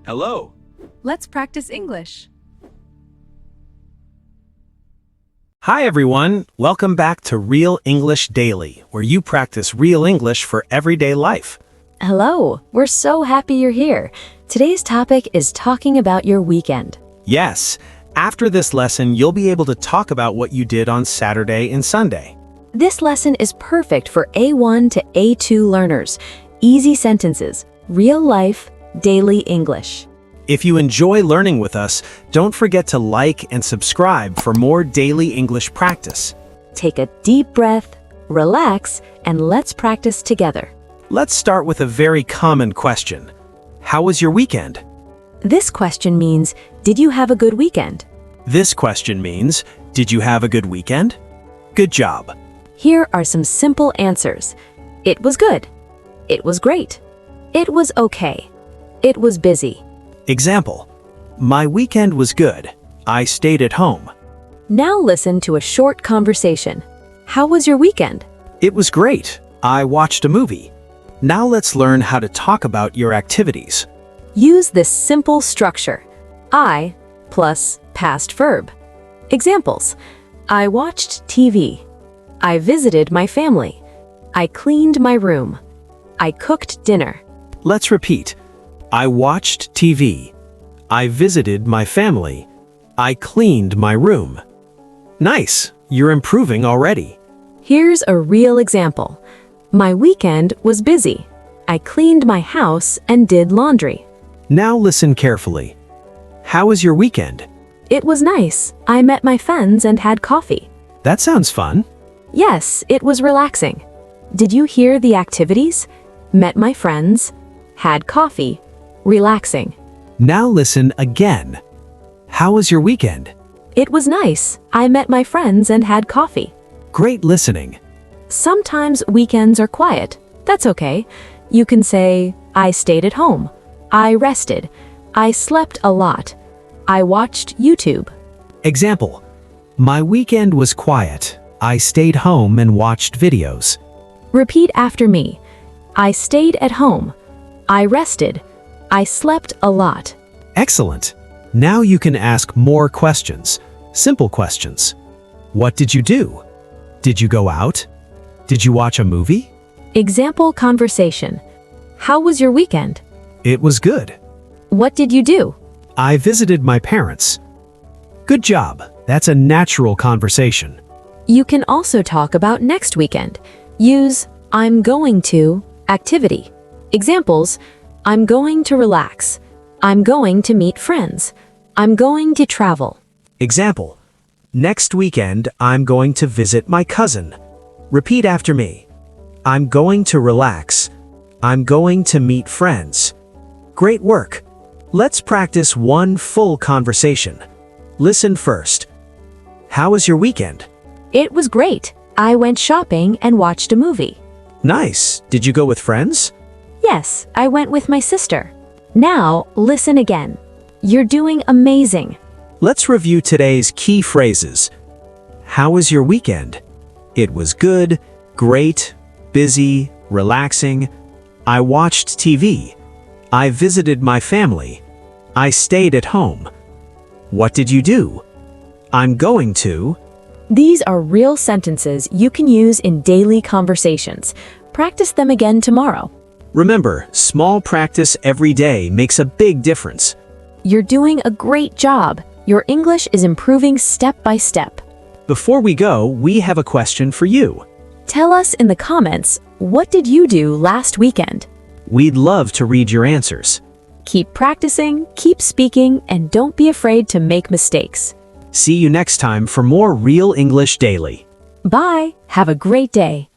Hello. Let's practice English. Hi everyone, welcome back to Real English Daily, where you practice real English for everyday life. Hello, we're so happy you're here. Today's topic is talking about your weekend. Yes, after this lesson, you'll be able to talk about what you did on Saturday and Sunday. This lesson is perfect for A1 to A2 learners. Easy sentences, real life, daily English. If you enjoy learning with us, don't forget to like and subscribe for more daily English practice. Take a deep breath, relax, and let's practice together. Let's start with a very common question. How was your weekend? This question means, did you have a good weekend? This question means, did you have a good weekend? Good job. Here are some simple answers. It was good. It was great. It was okay. It was busy. Example, my weekend was good. I stayed at home. Now listen to a short conversation. How was your weekend? It was great. I watched a movie. Now let's learn how to talk about your activities. Use this simple structure. I plus past verb. Examples. I watched TV. I visited my family. I cleaned my room. I cooked dinner. Let's repeat. I watched TV. I visited my family. I cleaned my room. Nice, you're improving already. Here's a real example. My weekend was busy. I cleaned my house and did laundry. Now listen carefully. How was your weekend? It was nice. I met my friends and had coffee. That sounds fun. Yes, it was relaxing. Did you hear the activities? Met my friends, had coffee, relaxing. Now listen again. How was your weekend? It was nice. I met my friends and had coffee. Great listening. Sometimes weekends are quiet. That's okay. You can say, I stayed at home. I rested. I slept a lot. I watched YouTube. Example, my weekend was quiet. I stayed home and watched videos. Repeat after me. I stayed at home. I rested. I slept a lot. Excellent. Now you can ask more questions. Simple questions. What did you do? Did you go out? Did you watch a movie? Example conversation. How was your weekend? It was good. What did you do? I visited my parents. Good job. That's a natural conversation. You can also talk about next weekend. Use I'm going to activity. Examples, I'm going to relax. I'm going to meet friends. I'm going to travel. Example, next weekend I'm going to visit my cousin. Repeat after me. I'm going to relax. I'm going to meet friends. Great work. Let's practice one full conversation. Listen first. How was your weekend? It was great. I went shopping and watched a movie. Nice. Did you go with friends? Yes, I went with my sister. Now, listen again. You're doing amazing. Let's review today's key phrases. How was your weekend? It was good, great, busy, relaxing. I watched TV. I visited my family. I stayed at home. What did you do? I'm going to. These are real sentences you can use in daily conversations. Practice them again tomorrow. Remember, small practice every day makes a big difference. You're doing a great job. Your English is improving step by step. Before we go, we have a question for you. Tell us in the comments, what did you do last weekend? We'd love to read your answers. Keep practicing, keep speaking, and don't be afraid to make mistakes. See you next time for more Real English Daily. Bye. Have a great day.